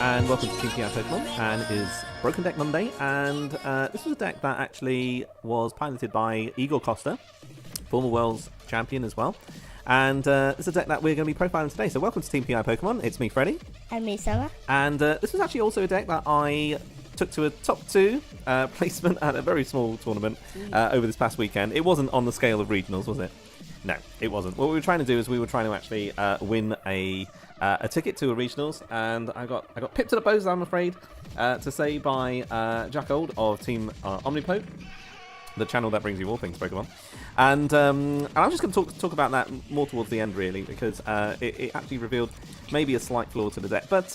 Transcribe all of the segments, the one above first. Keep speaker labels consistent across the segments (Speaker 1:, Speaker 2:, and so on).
Speaker 1: and welcome to Team PI Pokemon, and it is Broken Deck Monday, and this was a deck that actually was piloted by Igor Costa, former World's Champion as well, and this is a deck that we're going to be profiling today. So welcome to Team PI Pokemon, it's me Freddy.
Speaker 2: And me Sarah.
Speaker 1: And this was actually also a deck that I took to a top 2 placement at a very small tournament over this past weekend. It wasn't on the scale of regionals, was it? No, it wasn't. What we were trying to do is we were trying to actually win a ticket to a regionals, and I got pipped to the post, I'm afraid, to say by Jack Old of Team Omnipoke, the channel that brings you all things Pokemon. And I'm just going to talk about that more towards the end, really, because it actually revealed maybe a slight flaw to the deck. But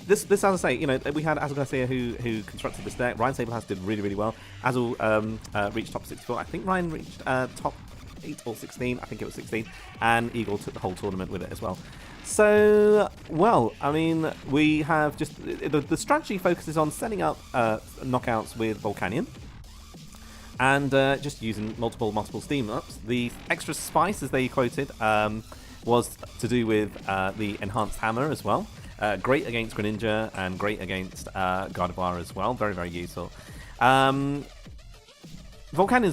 Speaker 1: this, as I say, you know, we had Azul who constructed this deck. Ryan Sablehouse did really, really well. Azul reached top 64. I think Ryan reached top 8 or 16. I think it was 16. And Eagle took the whole tournament with it as well. So, well, I mean, we have just... The strategy focuses on setting up knockouts with Volcanion. And just using multiple steam ups. The extra spice, as they quoted, was to do with the enhanced hammer as well. Great against Greninja and great against Garbodor as well. Very, very useful. Volcanion's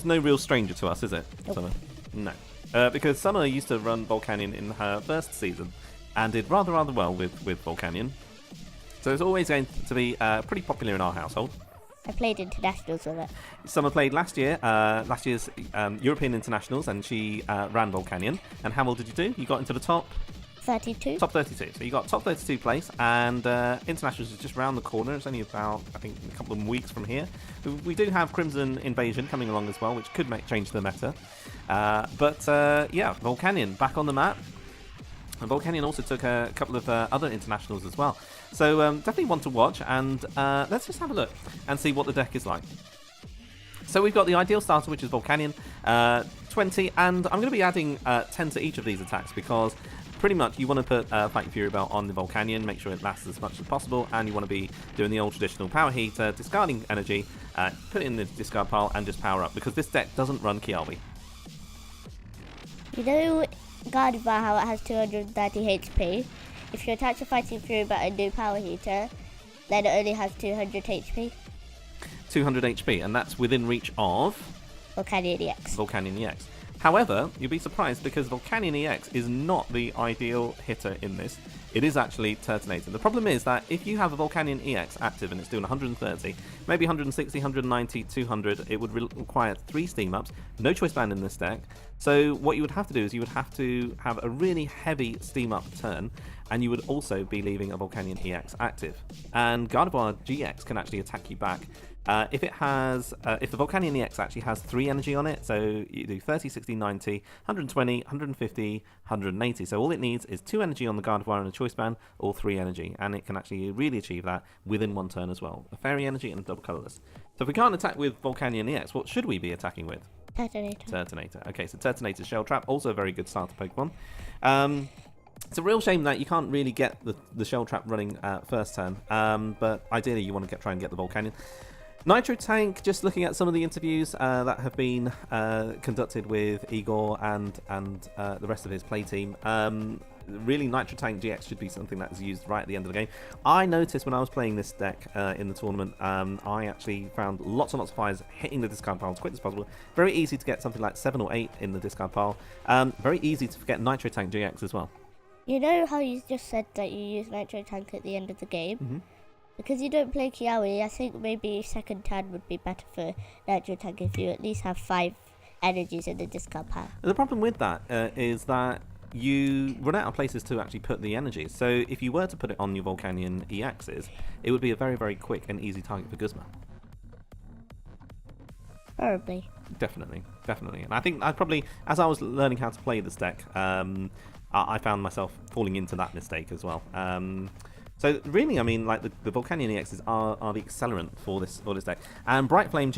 Speaker 1: no real stranger to us, is it, Summer? No. Because Summer used to run Volcanion in her first season and did rather well with Volcanion. So it's always going to be pretty popular in our household.
Speaker 2: I played internationals with it.
Speaker 1: Summer played last year's European internationals, and she ran Volcanion. And how well did you do? You got into the top
Speaker 2: 32.
Speaker 1: Top 32. So you got top 32 place, and internationals is just round the corner. It's only about, I think, a couple of weeks from here. We do have Crimson Invasion coming along as well, which could change the meta. But yeah, Volcanion back on the map. And Volcanion also took a couple of other internationals as well. So definitely one to watch, and let's just have a look and see what the deck is like. So we've got the ideal starter, which is Volcanion, 20, and I'm going to be adding 10 to each of these attacks, because pretty much you want to put Fighting Fury Belt on the Volcanion, make sure it lasts as much as possible, and you want to be doing the old traditional Power Heater, discarding energy, put it in the discard pile, and just power up, because this deck doesn't run Kiawe.
Speaker 2: You know Garbotoxin, how it has 230 HP? If you attach a Fighting Fury Belt and do Power Heater, then it only has 200 HP.
Speaker 1: 200 HP, and that's within reach of
Speaker 2: Volcanion-Ex.
Speaker 1: Volcanion-Ex. However, you'll be surprised, because Volcanion-Ex is not the ideal hitter in this. It is actually Turtonator. The problem is that if you have a Volcanion-Ex active and it's doing 130, maybe 160, 190, 200, it would require 3 steam ups, no choice band in this deck. So what you would have to do is you would have to have a really heavy steam up turn, and you would also be leaving a Volcanion-Ex active. And Drampa-GX can actually attack you back. If the Volcanion-Ex actually has 3 energy on it, so you do 30, 60, 90, 120, 150, 180. So all it needs is 2 energy on the Garbotoxin and a choice band, or 3 energy, and it can actually really achieve that within 1 turn as well. A fairy energy and a double colorless. So if we can't attack with Volcanion-Ex, what should we be attacking with? Turtonator. Okay, so Turtonator Shell Trap, also a very good starter Pokemon. It's a real shame that you can't really get the Shell Trap running first turn, but ideally you want to try and get the Volcanion. Nitro Tank, just looking at some of the interviews that have been conducted with Igor and the rest of his play team, really Turtonator-Gx should be something that is used right at the end of the game. I noticed when I was playing this deck in the tournament, I actually found lots and lots of fires hitting the discard pile as quick as possible. Very easy to get something like 7 or 8 in the discard pile. Very easy to get Turtonator-Gx as well.
Speaker 2: You know how you just said that you use Nitro Tank at the end of the game?
Speaker 1: Mm-hmm.
Speaker 2: Because you don't play Kiawe, I think maybe second turn would be better for Nitro Tank if you at least have 5 energies in the discard pile.
Speaker 1: The problem with that is that you run out of places to actually put the energies. So if you were to put it on your Volcanion-EXs, it would be a very, very quick and easy target for Guzma.
Speaker 2: Probably. Definitely.
Speaker 1: And I think I probably, as I was learning how to play this deck, I found myself falling into that mistake as well. So really, I mean, like the Volcanion-EXs are the accelerant for this deck. And Bright Flame,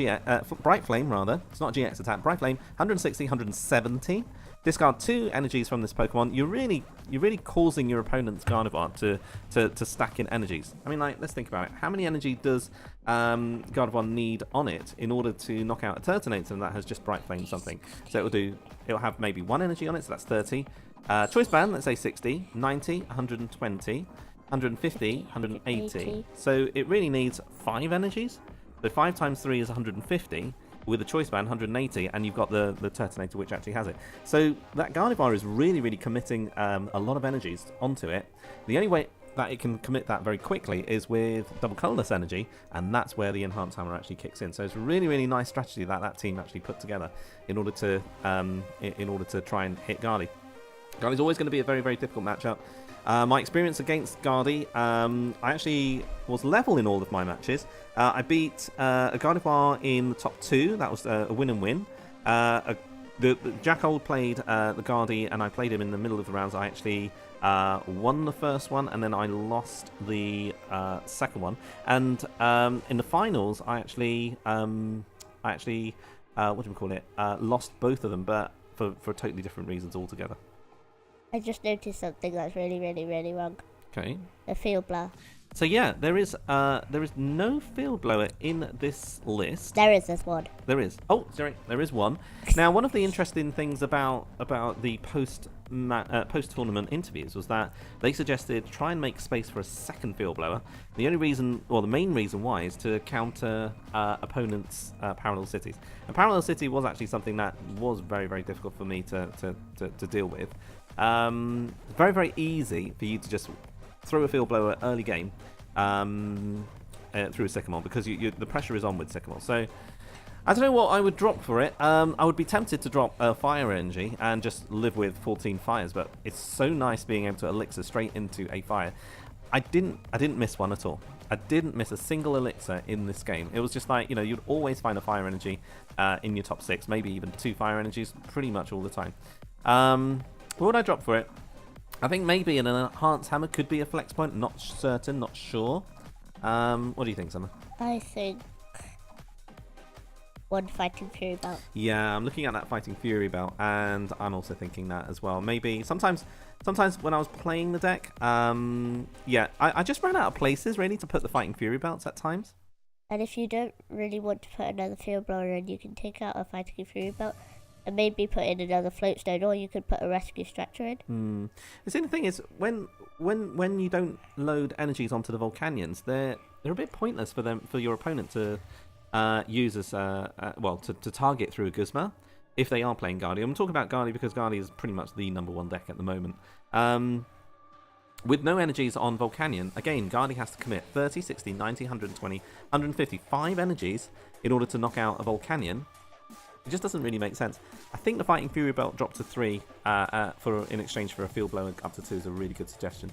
Speaker 1: rather, it's not GX attack. Bright Flame, 160, 170. Discard 2 energies from this Pokemon. You're really causing your opponent's Garbotoxin to stack in energies. I mean, like, let's think about it. How many energy does Garbotoxin need on it in order to knock out a Turtonator that has just Bright Flame something? So it'll have maybe 1 energy on it, so that's 30. Choice Band, let's say 60, 90, 120. 150, 180. So it really needs 5 energies. So 5 times 3 is 150. With a choice band, 180, and you've got the Turtonator, which actually has it. So that Gardevoir is really, really committing a lot of energies onto it. The only way that it can commit that very quickly is with double colourless energy, and that's where the Enhanced Hammer actually kicks in. So it's a really, really nice strategy that that team actually put together in order to try and hit Gardy. Gardy's always going to be a very, very difficult matchup. My experience against Gardy, I actually was level in all of my matches. I beat a Gardevoir in the top 2. That was a win and win. The Jack Old played the Gardy, and I played him in the middle of the rounds. I actually won the first one, and then I lost the second one. And in the finals, I actually what do we call it? Lost both of them, but for totally different reasons altogether.
Speaker 2: I just noticed something that's really, really, really wrong.
Speaker 1: Okay.
Speaker 2: A field blower.
Speaker 1: So yeah, there is no field blower in this list.
Speaker 2: There's one.
Speaker 1: There is. Oh, sorry, there is one. Now, one of the interesting things about the post tournament interviews was that they suggested try and make space for a second field blower. The only reason, or the main reason why, is to counter opponents' parallel cities. And parallel city was actually something that was very, very difficult for me to deal with. Very, very easy for you to just throw a field blower early game through a Sycamore, because the pressure is on with Sycamore. So I don't know what I would drop for it. I would be tempted to drop a Fire Energy and just live with 14 fires, but it's so nice being able to elixir straight into a fire. I didn't miss one at all. I didn't miss a single elixir in this game. It was just like, you'd always find a Fire Energy in your top 6, maybe even 2 Fire Energies pretty much all the time. What would I drop for it? I think maybe an Enhanced Hammer could be a flex point. Not certain, not sure. What do you think, Summer?
Speaker 2: I think one Fighting Fury belt.
Speaker 1: Yeah, I'm looking at that Fighting Fury belt, and I'm also thinking that as well. Maybe sometimes when I was playing the deck, I just ran out of places really to put the Fighting Fury belts at times.
Speaker 2: And if you don't really want to put another field blower in, you can take out a Fighting Fury belt and maybe put in another floatstone, or you could put a rescue structure in.
Speaker 1: The same thing is when you don't load energies onto the Volcanions, they're a bit pointless for your opponent to use as to target through a Guzma if they are playing Guardi. I'm talking about Guardi because Guardi is pretty much the #1 deck at the moment. With no energies on Volcanion, again, Guardi has to commit 30, 60, 90, 120, 150, 5 energies in order to knock out a Volcanion. It just doesn't really make sense. I think the Fighting Fury belt dropped to 3 in exchange for a field blower up to 2 is a really good suggestion.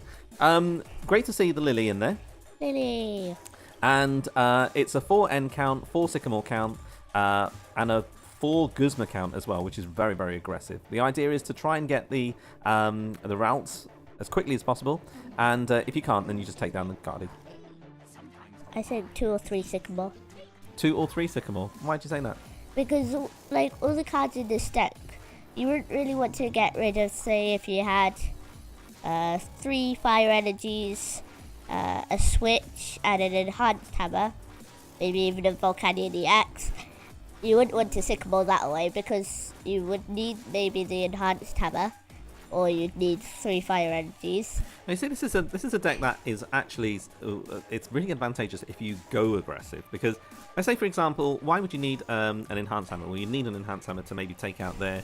Speaker 1: Great to see the Lily in there.
Speaker 2: Lily.
Speaker 1: And it's a 4 N count, 4 Sycamore count, and a 4 Guzma count as well, which is very, very aggressive. The idea is to try and get the routes as quickly as possible, and if you can't, then you just take down the Guardi.
Speaker 2: I said 2 or 3 Sycamore.
Speaker 1: 2 or 3 Sycamore? Why'd you say that?
Speaker 2: Because, like, all the cards in this deck, you wouldn't really want to get rid of, say, if you had 3 Fire Energies, a Switch, and an Enhanced Hammer, maybe even a Volcanion-Ex. You wouldn't want to Sycamore that away, because you would need maybe the Enhanced Hammer, or you'd need 3 Fire Energies.
Speaker 1: You see, this is a deck that is actually it's really advantageous if you go aggressive, because let's say, for example, why would you need an Enhanced Hammer? Well, you need an Enhanced Hammer to maybe take out their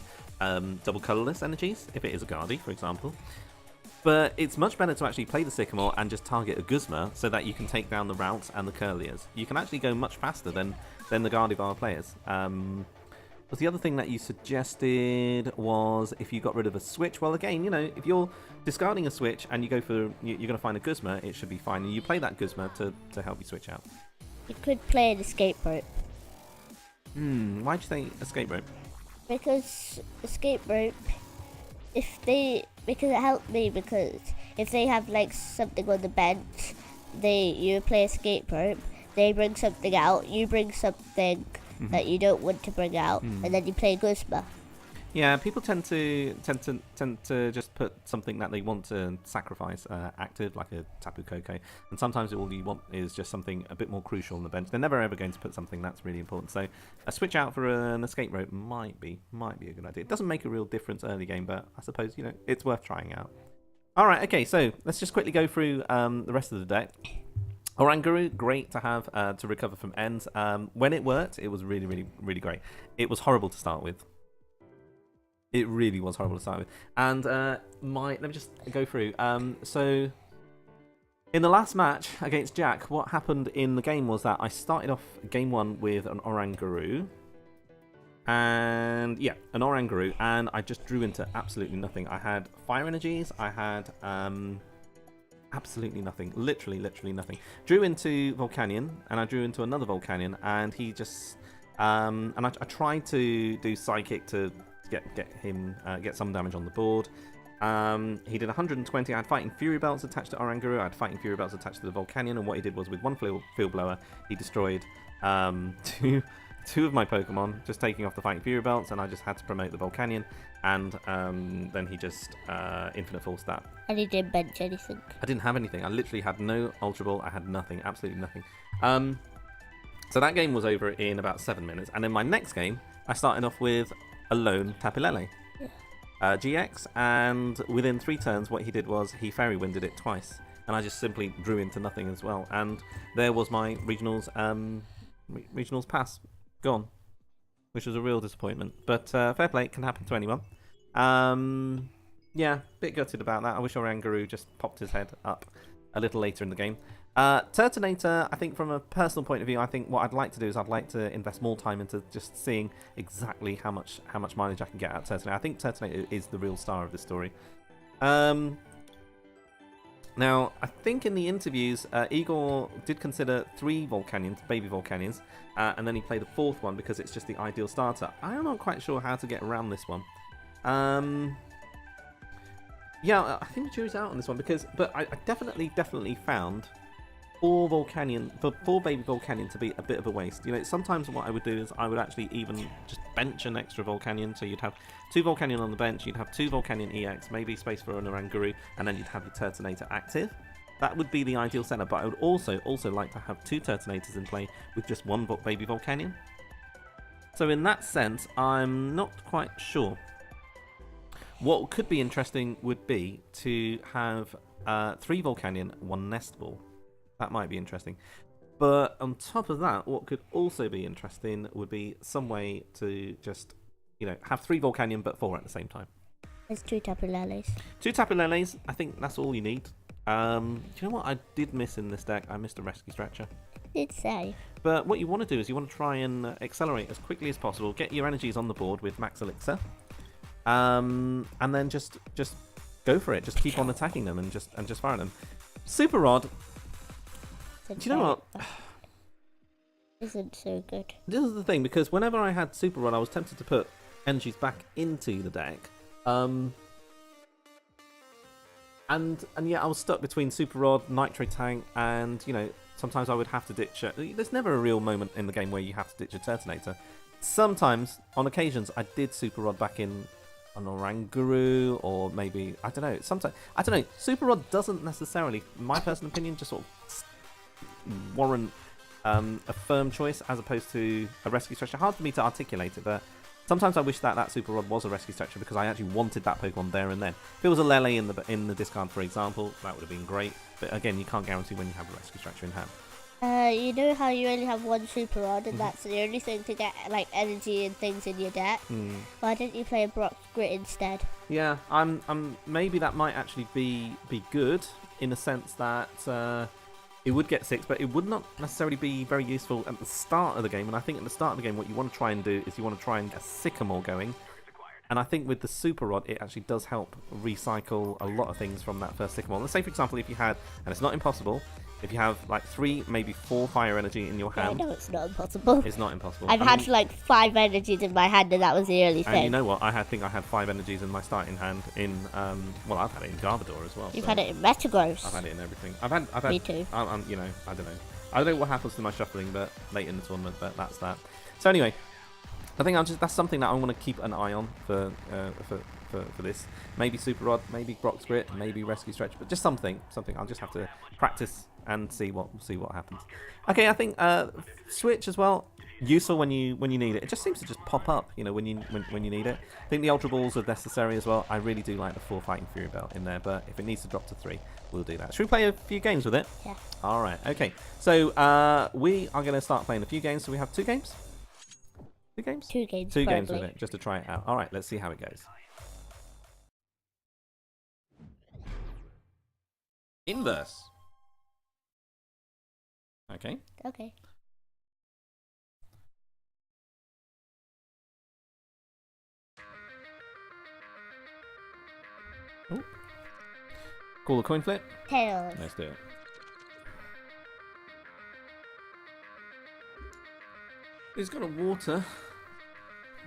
Speaker 1: double colourless energies, if it is a Guardi, for example. But it's much better to actually play the Sycamore and just target a Guzma so that you can take down the routes and the Curliers. You can actually go much faster than the Gardevoir players. But the other thing that you suggested was if you got rid of a Switch. Well, again, if you're discarding a Switch and you go for you're going to find a Guzma, it should be fine. And you play that Guzma to help you switch out.
Speaker 2: You could play an Escape Rope.
Speaker 1: Why'd you say Escape Rope?
Speaker 2: Because Escape Rope, because it helped me, because if they have like something on the bench, you play Escape Rope, they bring something out, you bring something that you don't want to bring out, and then you play Guzma.
Speaker 1: Yeah, people tend to just put something that they want to sacrifice active, like a Tapu Koko, and sometimes all you want is just something a bit more crucial on the bench. They're never ever going to put something that's really important. So a switch out for an Escape Rope might be a good idea. It doesn't make a real difference early game, but I suppose it's worth trying out. Alright, okay, so let's just quickly go through the rest of the deck. Oranguru, great to have to recover from ends. When it worked, it was really, really, really great. It was horrible to start with. It really was horrible to start with. And let me just go through. So in the last match against Jack, what happened in the game was that I started off game 1 with an Oranguru. And yeah, an Oranguru, and I just drew into absolutely nothing. I had fire energies, I had absolutely nothing, literally nothing. Drew into Volcanion, and I drew into another Volcanion, and he just and I tried to do Psychic to get him get some damage on the board. He did 120. I had Fighting Fury Belts attached to Oranguru. I had Fighting Fury Belts attached to the Volcanion, and what he did was with one Field Blower, he destroyed two of my Pokemon, just taking off the Fighting Fury Belts, and I just had to promote the Volcanion, and then he just Infinite Force that.
Speaker 2: And he didn't bench anything.
Speaker 1: I didn't have anything. I literally had no Ultra Ball. I had nothing, absolutely nothing. So that game was over in about 7 minutes, and in my next game, I started off with a lone Tapilele GX, and within 3 turns, what he did was he Fairy Winded it twice, and I just simply drew into nothing as well, and there was my regionals pass. Gone, which was a real disappointment, but fair play, it can happen to anyone. Yeah, bit gutted about that. I wish Oranguru just popped his head up a little later in the game. Turtonator, I think from a personal point of view, I think what I'd like to do is I'd like to invest more time into just seeing exactly how much mileage I can get out of Turtonator. I think Turtonator is the real star of this story. Now, I think in the interviews, Igor did consider 3 Volcanions, baby Volcanions, and then he played a 4th one because it's just the ideal starter. I'm not quite sure how to get around this one. Yeah, I think the jury's out on this one but I definitely found 4 baby Volcanion to be a bit of a waste. You know, sometimes what I would do is I would actually even just bench an extra Volcanion, so you'd have 2 Volcanion on the bench, you'd have 2 Volcanion-EX, maybe space for an Oranguru, and then you'd have your Turtonator active. That would be the ideal setup, but I would also like to have 2 Turtonators in play with just 1 baby Volcanion. So in that sense, I'm not quite sure. What could be interesting would be to have 3 Volcanion, 1 Nest Ball. That might be interesting. But on top of that, what could also be interesting would be some way to just, you know, have 3 Volcanion but 4 at the same time.
Speaker 2: There's 2 Tapileles. 2
Speaker 1: Tapileles, I think that's all you need. Do you know what I did miss in this deck? I missed a Rescue Stretcher.
Speaker 2: Did say.
Speaker 1: But what you want to do is you want to try and accelerate as quickly as possible, get your energies on the board with Max Elixir, and then just go for it. Just keep on attacking them and just fire them. Super Rod. Do you know what?
Speaker 2: Isn't so good.
Speaker 1: This is the thing, because whenever I had Super Rod, I was tempted to put energies back into the deck. And yeah, I was stuck between Super Rod, Nitro Tank, and, you know, sometimes I would have to ditch it. There's never a real moment in the game where you have to ditch a Turtonator. Sometimes, on occasions, I did Super Rod back in an Oranguru, or maybe, I don't know, sometimes, I don't know, Super Rod doesn't necessarily, in my personal opinion, just sort of warrant a firm choice as opposed to a Rescue Stretcher. Hard for me to articulate it, but sometimes I wish that Super Rod was a Rescue Stretcher because I actually wanted that Pokemon there and then. If it was a Lele in the discard, for example, that would have been great. But again, you can't guarantee when you have a Rescue Stretcher in hand.
Speaker 2: You know how you only have 1 Super Rod and that's the only thing to get like energy and things in your deck? Why didn't you play a Brock's Grit instead?
Speaker 1: Yeah, maybe that might actually be good in the sense that it would get 6, but it would not necessarily be very useful at the start of the game. And I think at the start of the game, what you want to try and do is you want to try and get a Sycamore going. And I think with the Super Rod, it actually does help recycle a lot of things from that first Sycamore. Let's say, for example, if you had, and it's not impossible, if you have like 3, maybe 4 fire energy in your hand.
Speaker 2: I know it's not impossible.
Speaker 1: It's not impossible.
Speaker 2: I've had like 5 energies in my hand, and that was the only thing.
Speaker 1: And you know what? I think I had 5 energies in my starting hand in, well, I've had it in Garbodor as well.
Speaker 2: You've had it in Metagross.
Speaker 1: I've had it in everything. I've had.
Speaker 2: Me too.
Speaker 1: You know, I don't know. I don't know what happens to my shuffling, but late in the tournament, but that's that. So anyway, I think that's something that I want to keep an eye on for this. Maybe Super Rod, maybe Brock's Grit, maybe Rescue Stretch, but just something. I'll just have to practice and see what happens. Okay, I think Switch as well. useful when you need it. It just seems to just pop up, you know, when you need it. I think the Ultra Balls are necessary as well. I really do like the 4 Fighting Fury Belt in there, but if it needs to drop to 3, we'll do that. Should we play a few games with it?
Speaker 2: Yeah.
Speaker 1: All right. Okay. So we are going to start playing a few games. So we have 2 games. 2 games.
Speaker 2: 2 games.
Speaker 1: 2 games
Speaker 2: probably.
Speaker 1: with it, just to try it out. All right. Let's see how it goes. Inverse. Okay.
Speaker 2: Okay.
Speaker 1: Ooh. Call the coin flip.
Speaker 2: Tails.
Speaker 1: Let's do it. It's got a water,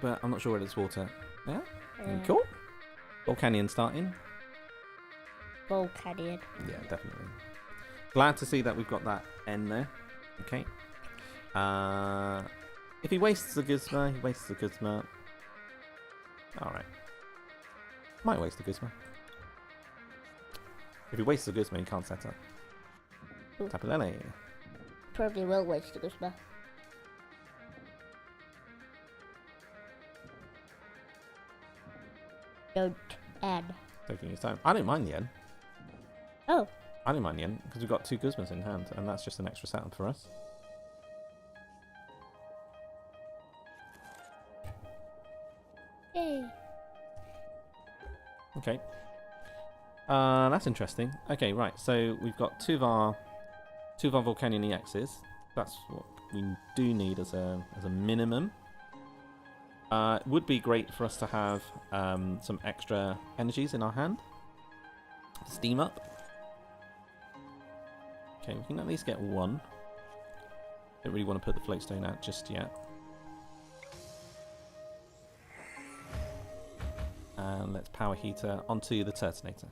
Speaker 1: but I'm not sure whether it's water. Yeah. Cool. Volcanion starting.
Speaker 2: Volcanion.
Speaker 1: Yeah, definitely. Glad to see that we've got that N there. Okay. If he wastes a Guzma, he wastes a Guzma. Alright. Might waste a Guzma. If he wastes a Guzma, he can't set up. Tapalele.
Speaker 2: Probably will waste a Guzma. Don't N.
Speaker 1: Taking his time. I don't mind the N.
Speaker 2: Oh.
Speaker 1: I don't mind the N, because we've got 2 Guzmas in hand, and that's just an extra setup for us.
Speaker 2: Yay.
Speaker 1: Okay. That's interesting. Okay, right. So we've got two of our Volcanion-Exes. That's what we do need as a minimum. It would be great for us to have some extra energies in our hand. Steam up. Okay, we can at least get 1. Don't really want to put the floatstone out just yet. And let's power heater onto the Turtonator.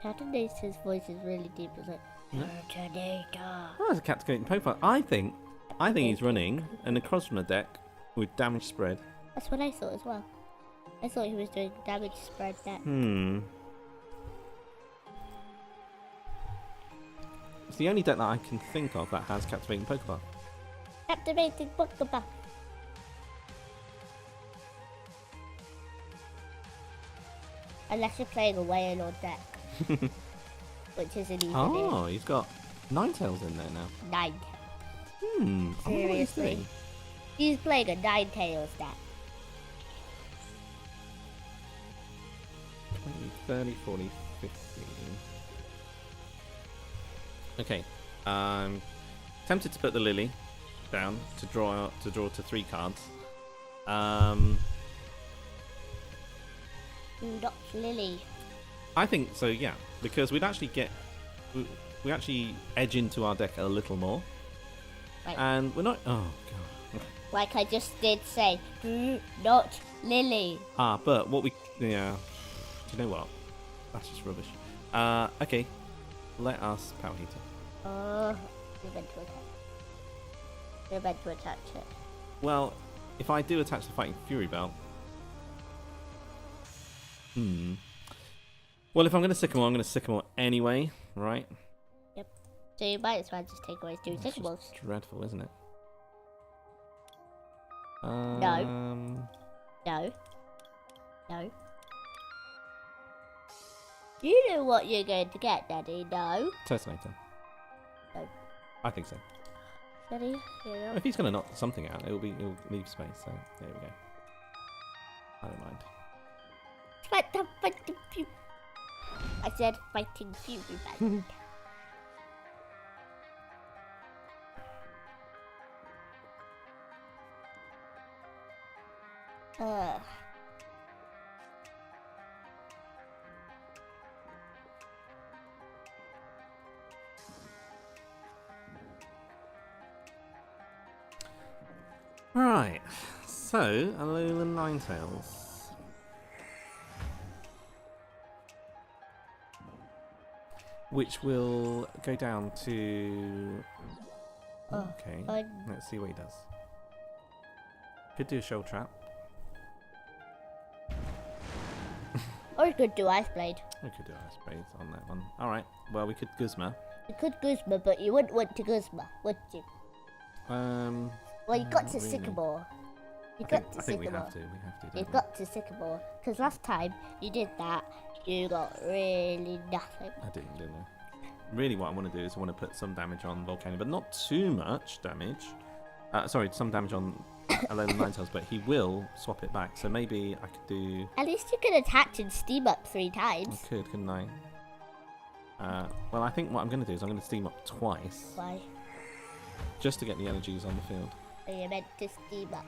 Speaker 2: Turtonator's voice is really deep, isn't it? Turtonator.
Speaker 1: Oh, that's a captivating Pokemon. I think he's running a Necrozma deck with damage spread.
Speaker 2: That's what I thought as well. I thought he was doing damage spread deck.
Speaker 1: It's the only deck that I can think of that has captivating Pokemon.
Speaker 2: Captivating Pokemon. Unless you're playing a Wailord deck. Which isn't even
Speaker 1: Oh, he's got Ninetales in there now.
Speaker 2: 9 tails. Seriously. He's playing a 9 tails deck.
Speaker 1: 20, 30, 40, 50. Okay. Tempted to put the Lily down to draw to 3 cards.
Speaker 2: Not Lily.
Speaker 1: I think so, yeah, because we'd actually we actually edge into our deck a little more,
Speaker 2: Right.
Speaker 1: and we're not. Oh god.
Speaker 2: Like I just did say, not Lily.
Speaker 1: But what we yeah. Do you know what? That's just rubbish. Okay, let us power heater.
Speaker 2: You're meant to attack. You're meant to attach it.
Speaker 1: Well, if I do attach the Fighting Fury Belt. Well, if I'm going to Sycamore, I'm going to Sycamore anyway, right?
Speaker 2: Yep. So you might as well just take away 2 Sycamores.
Speaker 1: It's dreadful, isn't it?
Speaker 2: No. No. No. You know what you're going to get, Daddy. No.
Speaker 1: Turtonator.
Speaker 2: No.
Speaker 1: I think so.
Speaker 2: Daddy, you know.
Speaker 1: If he's going to knock something out, it'll leave space. So there we go. I don't mind.
Speaker 2: I said Fighting Fury Band.
Speaker 1: Right. So, Alolan Ninetales. Which will go down to... Okay, let's see what he does. Could do a Shell Trap.
Speaker 2: Or could do Ice Blade.
Speaker 1: We could do Ice Blade on that one. Alright, well, we could Guzma.
Speaker 2: You could Guzma, but you wouldn't want to Guzma, would you? Well, you got to
Speaker 1: really.
Speaker 2: Sycamore.
Speaker 1: I think we have to.
Speaker 2: You've got to Sycamore. Because last time you did that, you got really nothing.
Speaker 1: I didn't I? Really what I want to do is I want to put some damage on Volcanion, but not too much damage. Sorry, some damage on Alolan Ninetales, but he will swap it back. So maybe I could do...
Speaker 2: At least you could attach and steam up 3 times.
Speaker 1: I could, couldn't I? Well, I think what I'm going to do is I'm going to steam up twice.
Speaker 2: Why?
Speaker 1: Just to get the energies on the field.
Speaker 2: So you're meant to steam up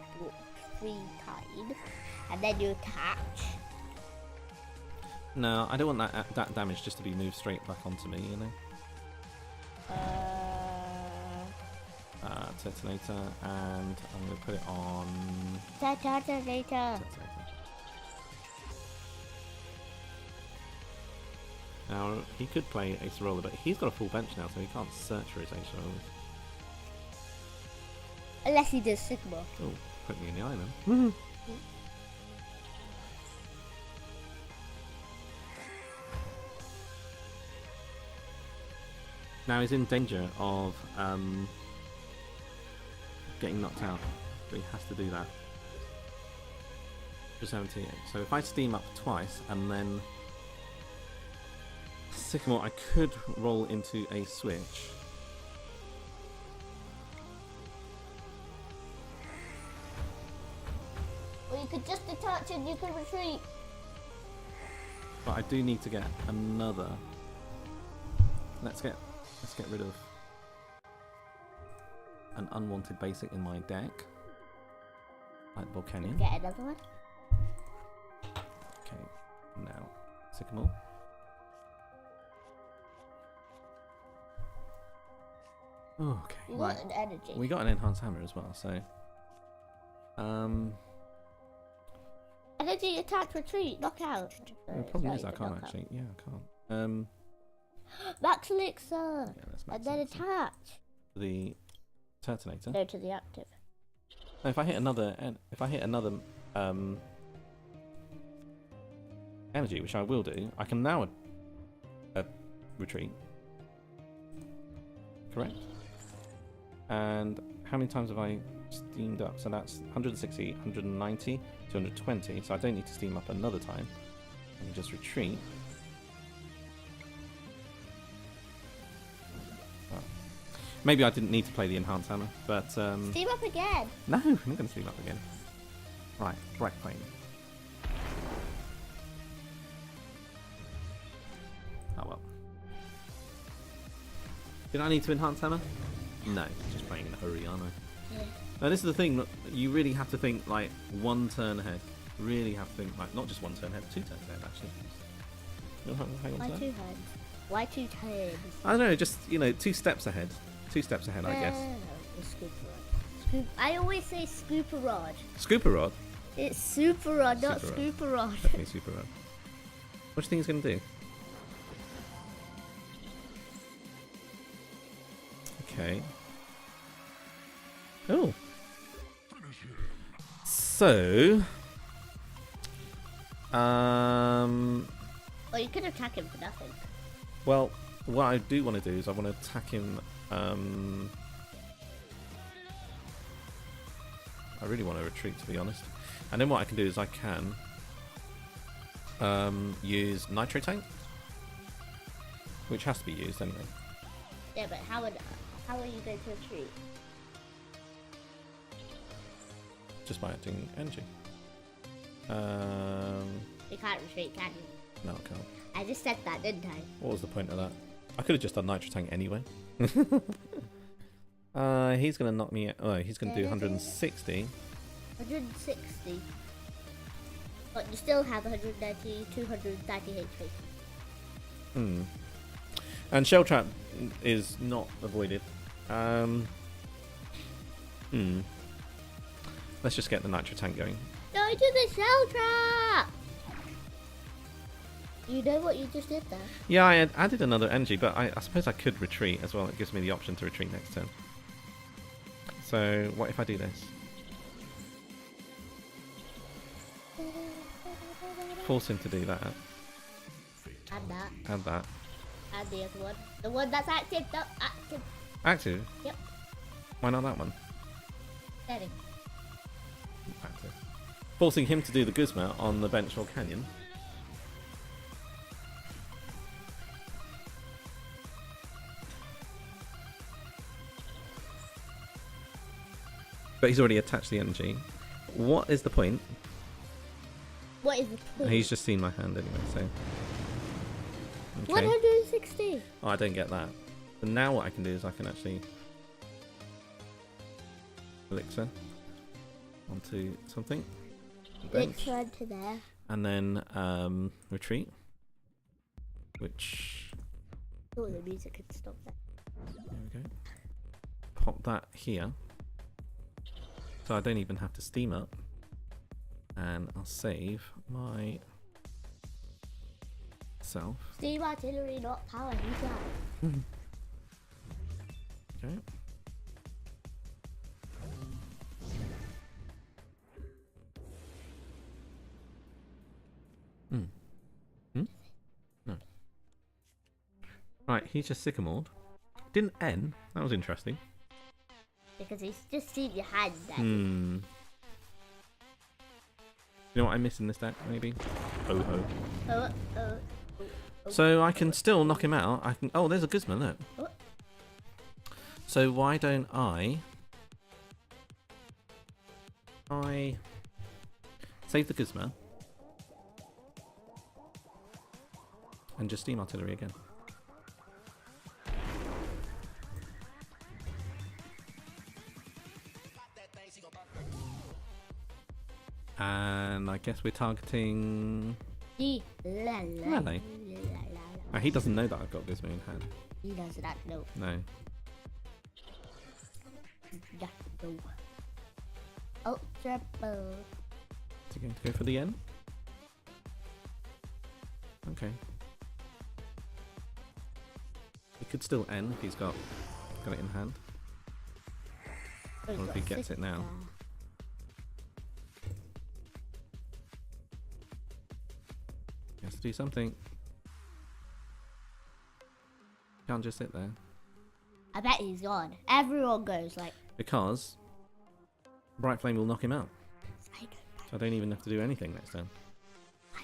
Speaker 2: 3 times, and then you attach.
Speaker 1: No, I don't want that damage just to be moved straight back onto me, you know? Turtonator, and I'm going to put it on...
Speaker 2: Turtonator.
Speaker 1: Now, he could play Ace Roller, but he's got a full bench now, so he can't search for his Ace Rollers.
Speaker 2: Unless he does Sycamore.
Speaker 1: Oh, put me in the eye then. Now he's in danger of getting knocked out, but he has to do that. For 78. So if I steam up twice and then Sycamore, I could roll into a switch.
Speaker 2: Or you could just attach and you could retreat.
Speaker 1: But I do need to get another. Let's get rid of an unwanted basic in my deck, like Volcanion.
Speaker 2: Get another one.
Speaker 1: Okay, now Sycamore. Oh, okay,
Speaker 2: You
Speaker 1: right.
Speaker 2: got an energy.
Speaker 1: We got an enhanced hammer as well, so
Speaker 2: energy, attack, retreat, knockout.
Speaker 1: the problem is I can't actually. Yeah, I can't.
Speaker 2: Max elixir.
Speaker 1: Yeah, let's max
Speaker 2: And then
Speaker 1: elixir.
Speaker 2: attach.
Speaker 1: The Turtonator.
Speaker 2: Go to the active.
Speaker 1: If I hit another, energy, which I will do, I can now retreat. Correct. And how many times have I steamed up? So that's 160, 190, 220. So I don't need to steam up another time. I can just retreat. Maybe I didn't need to play the enhanced hammer, but
Speaker 2: Steam up again.
Speaker 1: no, I'm not going to steam up again. Right, Bright Flame. Oh well. Did I need to enhance hammer? No, just playing in a hurry, aren't I?
Speaker 2: Yeah.
Speaker 1: Now this is the thing, look, you really have to think like 1 turn ahead. Really have to think like not just 1 turn ahead, 2 turns ahead actually. You wanna hang on
Speaker 2: Why
Speaker 1: to that?
Speaker 2: 2 hands? Why 2 turns?
Speaker 1: I don't know, just 2 steps ahead. 2 steps ahead, I guess.
Speaker 2: The scooper rod. I always say scooper rod.
Speaker 1: Scooper Rod.
Speaker 2: It's super rod, not
Speaker 1: Super rod.
Speaker 2: scooper rod.
Speaker 1: Definitely Super Rod. What do you think he's going to do? Okay. Oh. So.
Speaker 2: Well, you could attack him for nothing.
Speaker 1: Well, what I do want to do is I want to attack him. I really want to retreat, to be honest. And then what I can do is I can use Nitro Tank, which has to be used anyway.
Speaker 2: Yeah, but how are you going to retreat?
Speaker 1: Just by acting energy.
Speaker 2: You can't retreat, can you?
Speaker 1: No, I can't.
Speaker 2: I just said that, didn't I?
Speaker 1: What was the point of that? I could have just done Nitro Tank anyway. He's going to knock me... Oh, he's going to do 160.
Speaker 2: 160. But you still have 190, 230 HP.
Speaker 1: Hmm. And Shell Trap is not avoided. Let's just get the Nitro Tank going.
Speaker 2: Go to the shell trap! You know what you just did there?
Speaker 1: Yeah, I had added another energy, but I suppose I could retreat as well. It gives me the option to retreat next turn. So, what if I do this? Force him to do that.
Speaker 2: Add that.
Speaker 1: Add that.
Speaker 2: Add the other one. The one that's active. No, active.
Speaker 1: Active?
Speaker 2: Yep.
Speaker 1: Why not that one?
Speaker 2: Steady.
Speaker 1: Active. Forcing him to do the Guzma on the bench Volcanion. But he's already attached the energy. What is the point?
Speaker 2: What is the point?
Speaker 1: He's just seen my hand anyway, so... Okay.
Speaker 2: 160.
Speaker 1: Oh, I don't get that. But now what I can do is I can actually... Elixir onto something.
Speaker 2: Elixir onto there.
Speaker 1: And then retreat. Which...
Speaker 2: Oh, the music could stop that.
Speaker 1: There we go. Pop that here. So I don't even have to steam up. And I'll save my self.
Speaker 2: Steam artillery, not power. Who's that?
Speaker 1: Okay. No. Right, he's just sycamored. Didn't N. That was interesting.
Speaker 2: Because he's just seen your hand there.
Speaker 1: You know what I miss in this deck, maybe? Oh. So I can still knock him out. I can. Oh, there's a Guzma, look.
Speaker 2: Oh.
Speaker 1: So why don't I save the Guzma and just steam artillery again? And I guess we're targeting Lele. He doesn't know that I've got Guzma in hand.
Speaker 2: He does not know.
Speaker 1: No.
Speaker 2: Ultra Ball.
Speaker 1: Is he going to go for the N? Okay. He could still N if he's got it in hand. Or if he gets it now. He has to do something. Can't just sit there.
Speaker 2: I bet he's gone. Everyone goes like...
Speaker 1: Because Bright Flame will knock him out.
Speaker 2: I don't know.
Speaker 1: So I don't even have to do anything next turn.
Speaker 2: I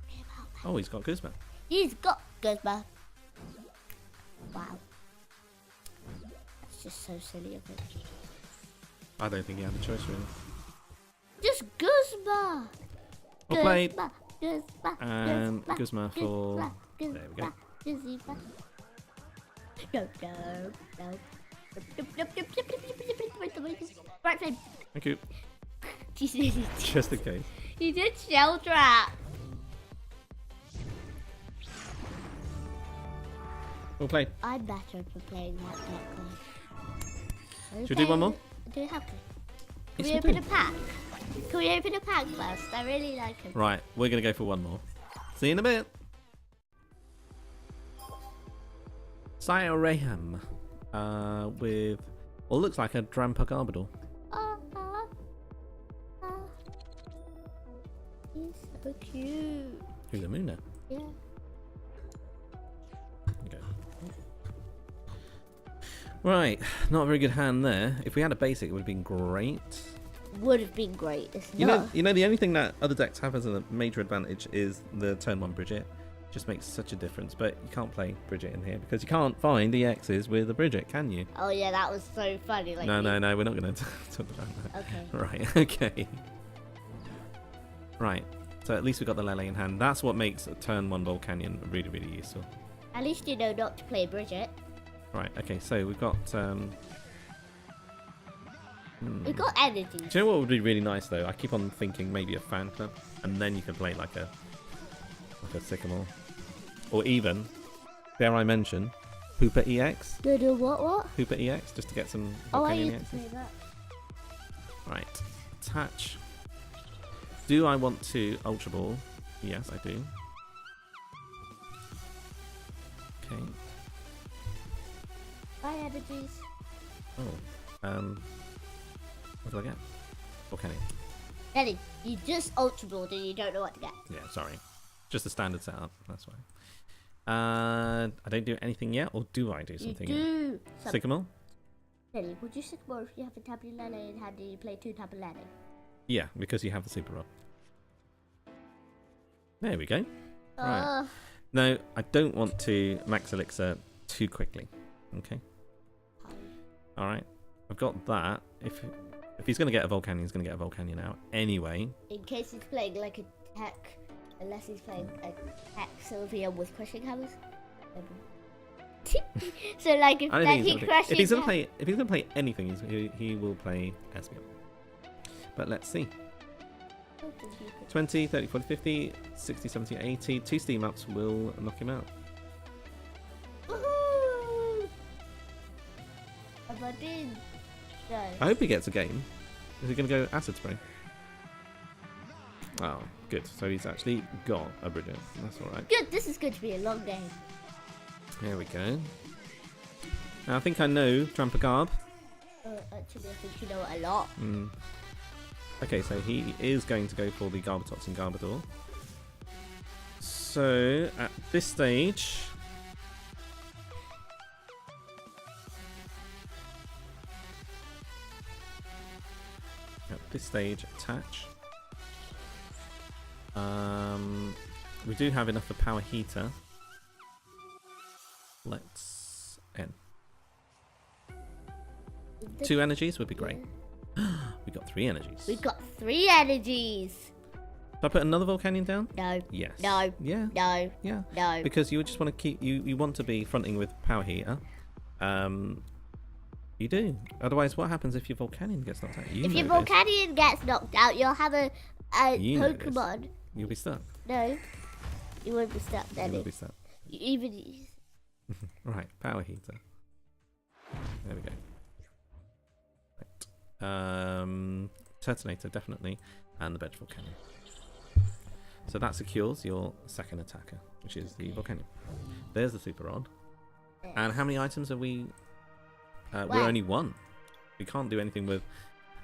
Speaker 2: don't know.
Speaker 1: Oh, he's got Guzma.
Speaker 2: He's got Guzma. Wow. That's just so silly of him.
Speaker 1: I don't think he had a choice really.
Speaker 2: Just Guzma.
Speaker 1: Well played.
Speaker 2: Guzma.
Speaker 1: And Guzma for... There we go.
Speaker 2: Guzma. No. Right flame.
Speaker 1: Thank you.
Speaker 2: Jesus.
Speaker 1: Just in case.
Speaker 2: He did shell trap.
Speaker 1: Well played.
Speaker 2: I'm better for playing that deck.
Speaker 1: Should we do one more?
Speaker 2: Do we have to? Can
Speaker 1: Yes,
Speaker 2: we
Speaker 1: we
Speaker 2: open
Speaker 1: do.
Speaker 2: a pack? Can we open a pack first? I really like him.
Speaker 1: Right, we're going to go for one more. See you in a bit. Cyurem with what looks like a Drampa-Garbodor.
Speaker 2: He's so cute.
Speaker 1: Who's a Moona?
Speaker 2: Yeah.
Speaker 1: Okay. Right, not a very good hand there. If we had a basic, it would have been great.
Speaker 2: Would have been great. It's
Speaker 1: You
Speaker 2: not.
Speaker 1: know, the only thing that other decks have as a major advantage is the turn 1 Bridget. Just makes such a difference, but you can't play Bridget in here because you can't find EXs with a Bridget, can you?
Speaker 2: Oh yeah, that was so funny. Like
Speaker 1: No, we're not going to talk about that.
Speaker 2: Okay.
Speaker 1: Right, okay. Right, so at least we got the Lele in hand. That's what makes a turn 1 Volcanion really, really useful.
Speaker 2: At least you know not to play Bridget.
Speaker 1: Right, okay, so we've got...
Speaker 2: We've got energy.
Speaker 1: Do you know what would be really nice though? I keep on thinking maybe a fan club, and then you can play like a Sycamore. Or even, dare I mention, Hooper EX?
Speaker 2: Do what?
Speaker 1: Hooper EX, just to get some
Speaker 2: Oh, I
Speaker 1: Volcanion
Speaker 2: used to
Speaker 1: EXs.
Speaker 2: play that.
Speaker 1: Right, attach. Do I want to Ultra Ball? Yes, I do. Okay.
Speaker 2: Bye, energies.
Speaker 1: Oh, what do I get? Volcanion.
Speaker 2: Eddie, you just ultra balled and you don't know what to get.
Speaker 1: Yeah, sorry. Just a standard setup. That's why. I don't do anything yet, or do I do something?
Speaker 2: You do.
Speaker 1: Sycamore?
Speaker 2: Lily, would you Sycamore if you have a Tapu Lele and how do you play 2 Tapu Lele?
Speaker 1: Yeah, because you have the Super Rod. There we go. Right. No, I don't want to max Elixir too quickly. Okay. Alright. I've got that. If he's going to get a Volcanion, he's going to get a Volcanion out anyway.
Speaker 2: In case he's playing like a tech, unless he's playing a tech Sylvia with crushing hammers. So like if he's gonna play
Speaker 1: anything, he will play Espeon. But let's see. 20, 30, 40, 50, 60, 70, 80. 2 steam ups will knock him out.
Speaker 2: Woohoo! I did. No.
Speaker 1: I hope he gets a game. Is he going to go Acid Spray? Oh, good. So he's actually got a Bridget. That's alright.
Speaker 2: Good. This is going to be a long game.
Speaker 1: There we go. Now I think I know Drampa-Garb.
Speaker 2: Actually, I think you know it a lot.
Speaker 1: Okay, so he is going to go for the Garbotoxin Garbodor. So at this stage, attach. We do have enough for Power Heater. Let's end. 2 energies would be great. We got 3 energies.
Speaker 2: We got 3 energies.
Speaker 1: Did I put another Volcanion down?
Speaker 2: No.
Speaker 1: Yes.
Speaker 2: No.
Speaker 1: Yeah.
Speaker 2: No.
Speaker 1: Yeah.
Speaker 2: No.
Speaker 1: Because you just want to keep you want to be fronting with Power Heater. You do. Otherwise, what happens if your Volcanion gets knocked out?
Speaker 2: If your Volcanion gets knocked out, you'll have a Pokemon.
Speaker 1: You'll be stuck.
Speaker 2: No. You won't be stuck then.
Speaker 1: You will be stuck. Right, Power Heater. There we go. Right. Turtonator, definitely. And the Bench Volcanion. So that secures your second attacker, which is the Volcanion. There's the Super Rod.
Speaker 2: Yes.
Speaker 1: And how many items are we? We're only 1. We can't do anything with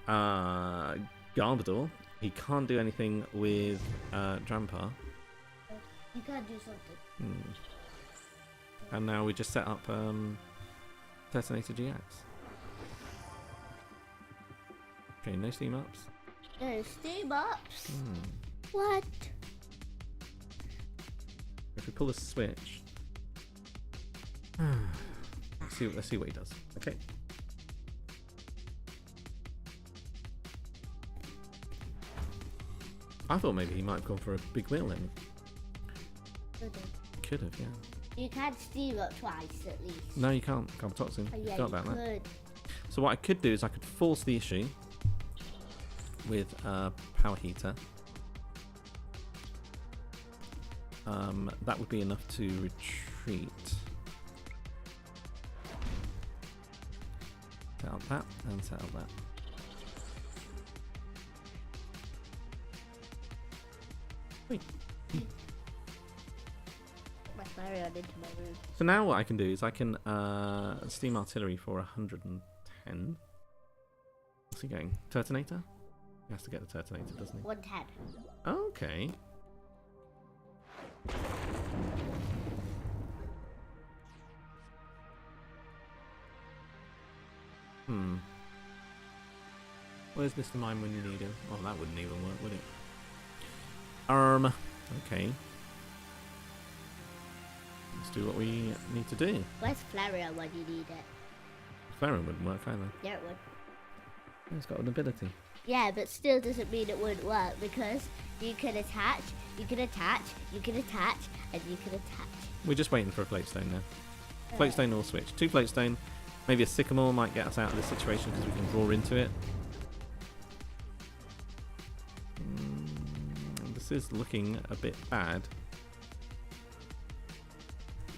Speaker 1: Garbodor. He can't do anything with Drampa.
Speaker 2: You can't do something.
Speaker 1: And now we just set up Turtonator-Gx. Okay, no steam ups.
Speaker 2: No steam ups? What?
Speaker 1: If we pull the switch, let's see what he does. Okay. I thought maybe he might have gone for a big wheel then. Could have, yeah.
Speaker 2: You can't steam up twice at least.
Speaker 1: No, you can't. Garbotoxin.
Speaker 2: Oh, yeah,
Speaker 1: Forgot about
Speaker 2: you
Speaker 1: that.
Speaker 2: could.
Speaker 1: So what I could do is I could force the issue with Power Heater. That would be enough to retreat. Set up that and set up that. Wait.
Speaker 2: My Flareon into my room.
Speaker 1: So now what I can do is I can Steam Artillery for 110. What's he going? Turtonator? He has to get the Turtonator, doesn't he?
Speaker 2: 110.
Speaker 1: Okay. Where's Mr. Mime when you need him? Oh, that wouldn't even work, would it? Okay. Let's do what we need to do.
Speaker 2: Where's Flareon when you need it?
Speaker 1: Flareon wouldn't work either.
Speaker 2: Yeah, it would.
Speaker 1: It's got an ability.
Speaker 2: Yeah, but still doesn't mean it wouldn't work because you can attach, you can attach, you can attach, and you can attach.
Speaker 1: We're just waiting for a Floatstone now. Floatstone or switch. 2 Floatstone. Maybe a Sycamore might get us out of this situation because we can draw into it. This is looking a bit bad.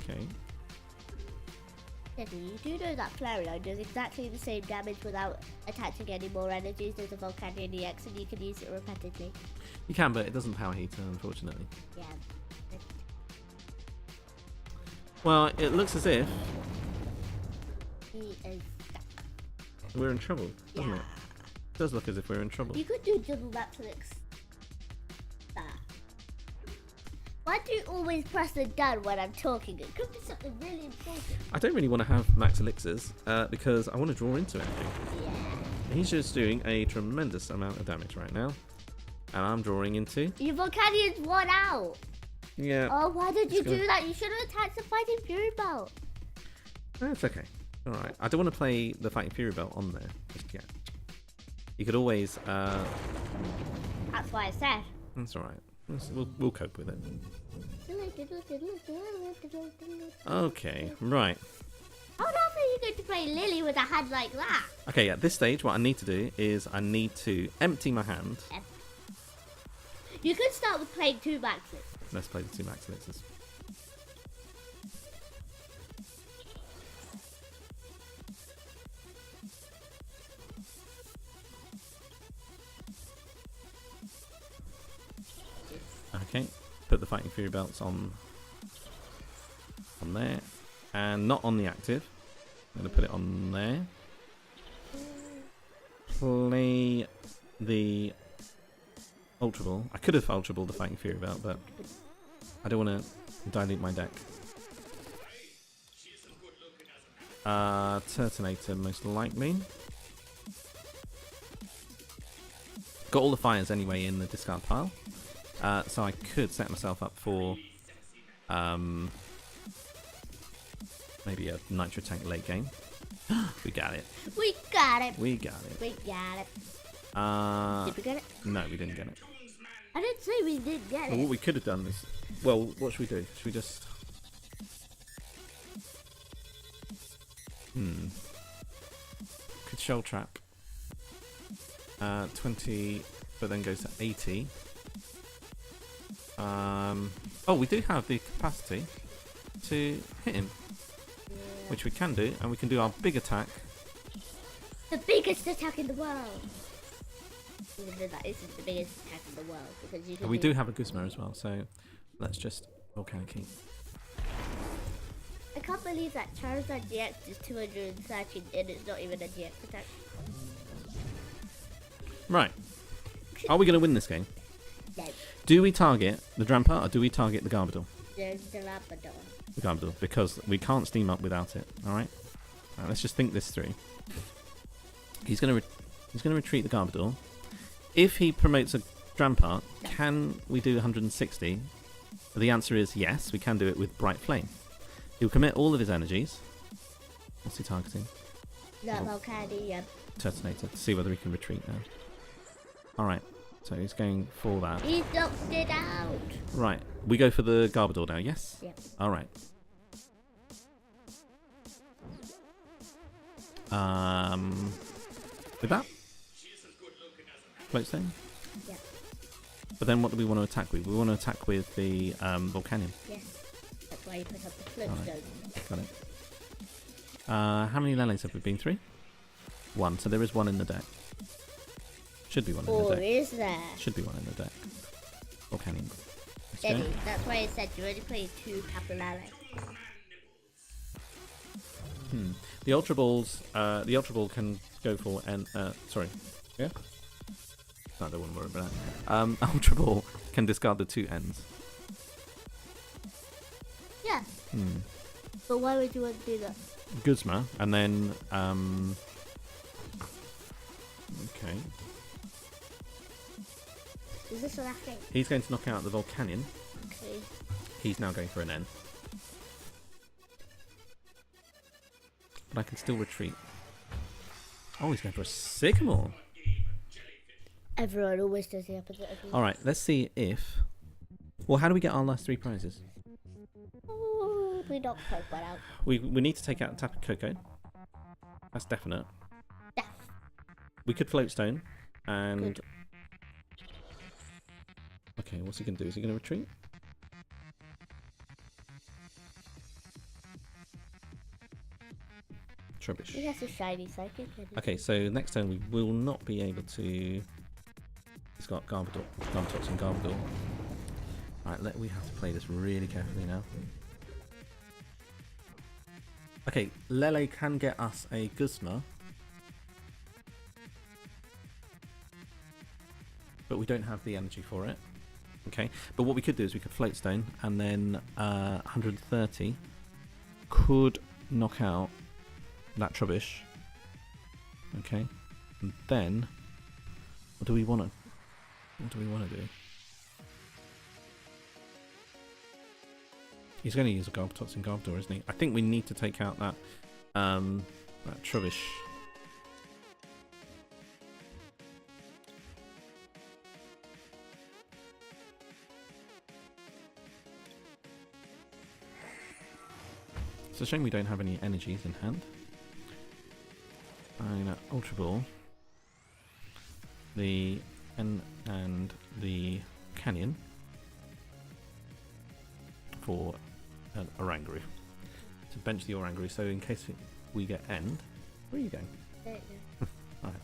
Speaker 1: Okay.
Speaker 2: You do know that Flareon does exactly the same damage without attaching any more energies as a Volcanion-Ex, and you can use it repetitively.
Speaker 1: You can, but it doesn't Power Heater, unfortunately.
Speaker 2: Yeah.
Speaker 1: Well, it looks as if
Speaker 2: He is stuck.
Speaker 1: we're in trouble, doesn't it? It does look as if we're in trouble.
Speaker 2: You could do double Matrix. Why do you always press the done when I'm talking? It could be something really important.
Speaker 1: I don't really want to have max elixirs because I want to draw into anything.
Speaker 2: Yeah.
Speaker 1: He's just doing a tremendous amount of damage right now. And I'm drawing into...
Speaker 2: Your Volcanion's worn out.
Speaker 1: Yeah.
Speaker 2: Oh, why did you do that? You should have attacked the Fighting Fury Belt.
Speaker 1: That's okay. Alright. I don't want to play the Fighting Fury Belt on there just yet. You could always...
Speaker 2: That's why I said.
Speaker 1: That's alright. We'll cope with it. Okay, right.
Speaker 2: How on earth are you going to play Lily with a hand like that?
Speaker 1: Okay, at this stage, what I need to do is I need to empty my hand.
Speaker 2: You could start with playing 2 maxes.
Speaker 1: Let's play the 2 max elixirs. Okay, put the Fighting Fury Belts on there, and not on the active. I'm going to put it on there. Play the Ultra Ball. I could have Ultra Balled the Fighting Fury Belt, but I don't want to dilute my deck. Turtonator most likely. Got all the fires anyway in the discard pile. So I could set myself up for maybe a Nitro Tank late game. We got it.
Speaker 2: We got it.
Speaker 1: We got it.
Speaker 2: We got it. Did we get it?
Speaker 1: No, we didn't get it.
Speaker 2: I didn't say we did get it.
Speaker 1: Well, what we could have done is... Well, what should we do? Should we just... Could Shell Trap. 20, but then goes to 80. Oh, we do have the capacity to hit him, which we can do, and we can do our big attack.
Speaker 2: The biggest attack in the world. Even though that isn't the biggest attack in the world, because you can
Speaker 1: We do have a Guzma as well, so let's just Volcanic Heat.
Speaker 2: I can't believe that Charizard-GX is 230 and it's not even a GX attack.
Speaker 1: Right. Are we going to win this game?
Speaker 2: No.
Speaker 1: Do we target the Drampa or do we target the Garbodor?
Speaker 2: The Garbodor.
Speaker 1: The Garbodor, because we can't steam up without it. All right. Let's just think this through. He's going to retreat the Garbodor. If he promotes a Drampa, can we do 160? The answer is yes. We can do it with Bright Flame. He'll commit all of his energies. What's he targeting?
Speaker 2: That Volcanion.
Speaker 1: Turtonator to see whether he can retreat now. All right. So he's going for that.
Speaker 2: He knocked it out.
Speaker 1: Right. We go for the Garbodor now, yes?
Speaker 2: Yep.
Speaker 1: All right. With that? Float Stone?
Speaker 2: Yeah.
Speaker 1: But then what do we want to attack with? We want to attack with the Volcanion.
Speaker 2: Yes. That's why you put up the float
Speaker 1: Alright.
Speaker 2: stone.
Speaker 1: Got it. How many Lele's have we been through? 1. So there is 1 in the deck. Should be 1 in the
Speaker 2: Or
Speaker 1: deck.
Speaker 2: is there?
Speaker 1: Should be 1 in the deck. Volcanion. Let's go.
Speaker 2: Steady. That's why I said you only play 2 Papalale.
Speaker 1: The Ultra Balls, the Ultra Ball can go for sorry. Yeah? No, I don't want to worry about that. Ultra Ball can discard the 2 ends.
Speaker 2: Yeah. But why would you want to do that?
Speaker 1: Guzma, and then okay.
Speaker 2: Is this a laughing?
Speaker 1: He's going to knock out the Volcanion.
Speaker 2: Okay.
Speaker 1: He's now going for an N. But I can still retreat. Oh, he's going for a Sycamore.
Speaker 2: Everyone always does the opposite of you.
Speaker 1: Alright, let's see if... Well, how do we get our last 3 prizes?
Speaker 2: Ooh, we don't poke one out.
Speaker 1: We need to take out Tapu Koko. That's definite.
Speaker 2: Def.
Speaker 1: We could Float Stone. And...
Speaker 2: Good.
Speaker 1: Okay, what's he going to do? Is he going to retreat? Trubbish.
Speaker 2: He has a shiny psychic.
Speaker 1: Okay, so next turn we will not be able to... He's got Garbotoxin, Garbodor. Alright, we have to play this really carefully now. Okay, Lele can get us a Guzma. But we don't have the energy for it. Okay, but what we could do is we could float stone, and then 130 could knock out that Trubbish. Okay, and then what do we want to? What do we want to do? He's going to use a Garbotoxin Garbodor, isn't he? I think we need to take out that that Trubbish. It's a shame we don't have any energies in hand. I'm going to Ultra Ball the N and the Canyon for an Oranguru. To bench the Oranguru, so in case we get End. Where are you going?
Speaker 2: There you go.
Speaker 1: Alright.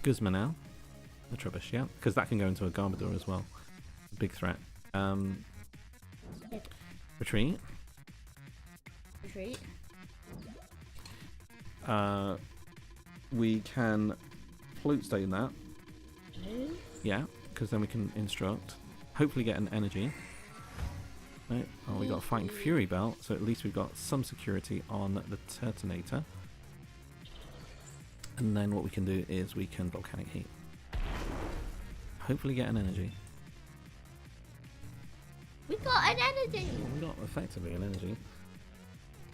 Speaker 1: Guzma now. The Trubbish, yeah. Because that can go into a Garbodor as well. Big threat. Retreat.
Speaker 2: Retreat.
Speaker 1: We can float stone that. Yeah, because then we can instruct. Hopefully get an energy. No. Oh, we got a Fighting Fury belt, so at least we've got some security on the Turtonator. And then what we can do is we can Volcanic Heat. Hopefully get an energy.
Speaker 2: We got an energy!
Speaker 1: We got effectively an energy.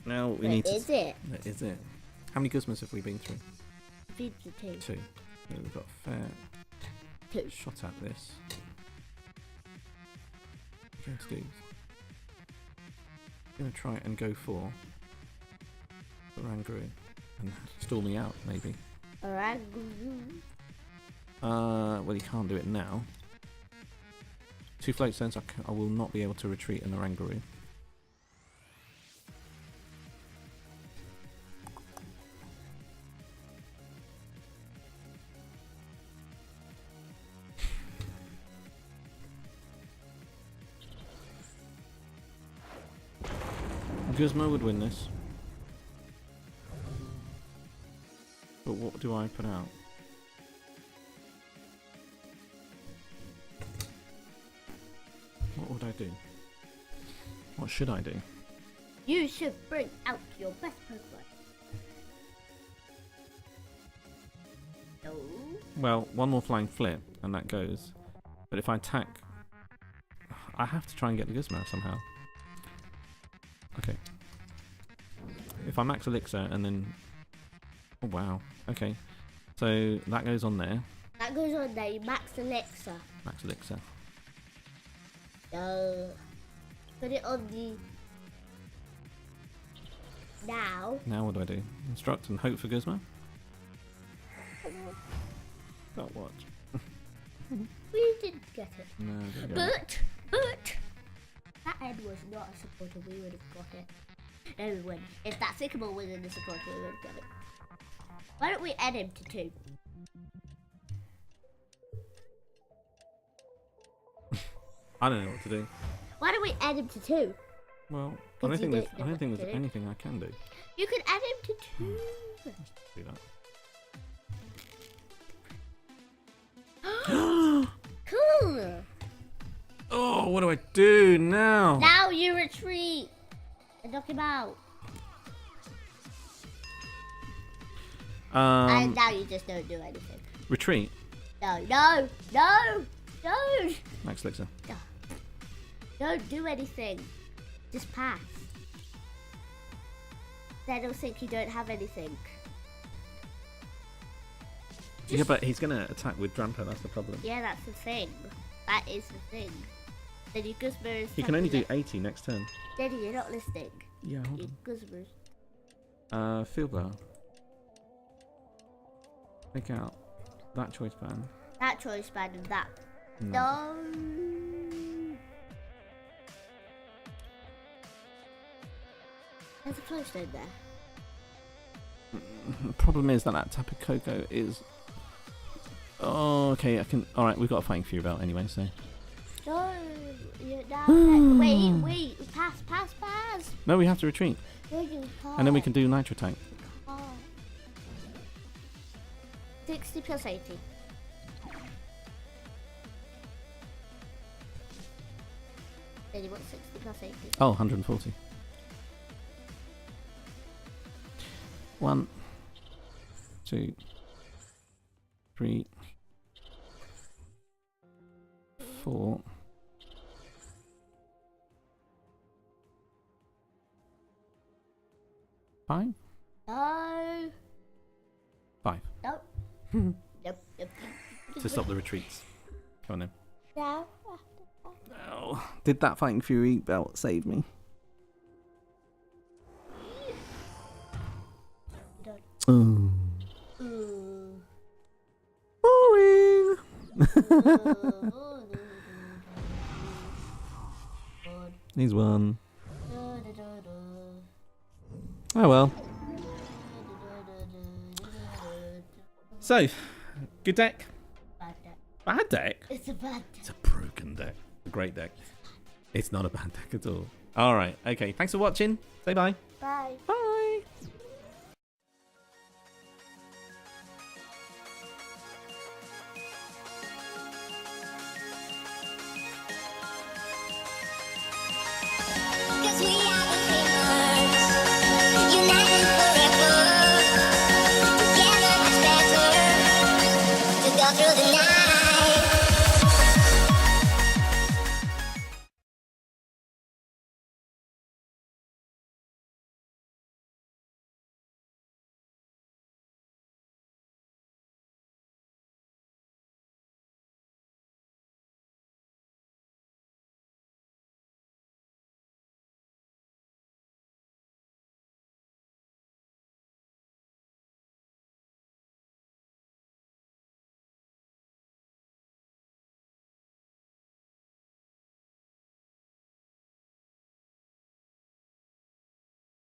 Speaker 1: Now we
Speaker 2: Wait,
Speaker 1: need to...
Speaker 2: is it?
Speaker 1: Is it? How many Guzmas have we been through?
Speaker 2: Feed the two.
Speaker 1: Two. So we've got a fair
Speaker 2: Two.
Speaker 1: shot at this. What are you going to do? I'm going to try and go for Oranguru and stall me out, maybe.
Speaker 2: Oranguru.
Speaker 1: Well, he can't do it now. 2 float stones, I will not be able to retreat an Oranguru. Guzma would win this. But what do I put out? What would I do? What should I do?
Speaker 2: You should bring out your best Pokemon. No.
Speaker 1: Well, one more flying flip and that goes. But if I attack, I have to try and get the Guzma somehow. Okay. If I max Elixir and then... Oh wow. Okay. So that goes on there.
Speaker 2: That goes on there. You max Elixir.
Speaker 1: Max Elixir.
Speaker 2: Put it on the... Now.
Speaker 1: Now what do I do? Instruct and hope for Guzma? Not what?
Speaker 2: We didn't get it.
Speaker 1: No, I didn't get it.
Speaker 2: But... That end was not a supporter. We would have got it. No, we wouldn't. If that Sycamore was in the supporter, we would have got it. Why don't we add him to 2?
Speaker 1: I don't know what to do.
Speaker 2: Why don't we add him to 2?
Speaker 1: Well, I don't think there's anything I can do.
Speaker 2: You can add him to 2.
Speaker 1: Let's do that.
Speaker 2: Cool.
Speaker 1: Oh, what do I do now?
Speaker 2: Now you retreat and knock him out. And now you just don't do anything.
Speaker 1: Retreat.
Speaker 2: No.
Speaker 1: Max Elixir.
Speaker 2: No. Don't do anything. Just pass. Then they'll think you don't have anything.
Speaker 1: Yeah, but he's going to attack with Drampa, that's the problem.
Speaker 2: Yeah, that's the thing. That is the thing. Then your Guzma is...
Speaker 1: He can only do 80 next turn.
Speaker 2: Daddy, you're not listening.
Speaker 1: Yeah, hold
Speaker 2: Your Guzmas.
Speaker 1: on. Field Blower. Take out that choice band.
Speaker 2: That choice band and that.
Speaker 1: No.
Speaker 2: No. There's a flow stone there.
Speaker 1: The problem is that Tapu Koko is... Oh, okay, I can... Alright, we've got a Fighting Fury belt anyway, so...
Speaker 2: No. You're now... Wait. Pass.
Speaker 1: No, we have to retreat.
Speaker 2: No, you can't.
Speaker 1: And then we can do Nitro Tank.
Speaker 2: 60 plus 80. Then you want 60 plus 80.
Speaker 1: Oh, 140. 1, 2, 3, 4. 5?
Speaker 2: No.
Speaker 1: 5.
Speaker 2: Nope. Nope.
Speaker 1: To stop the retreats. Come on then.
Speaker 2: No.
Speaker 1: Oh, did that Fighting Fury belt save me?
Speaker 2: Done.
Speaker 1: Boring. He's won. Oh well. So, good deck?
Speaker 2: Bad deck.
Speaker 1: Bad deck?
Speaker 2: It's a bad deck.
Speaker 1: It's a broken deck. A great deck. It's not a bad deck at all. Alright, okay. Thanks for watching. Say bye.
Speaker 2: Bye.
Speaker 1: Bye.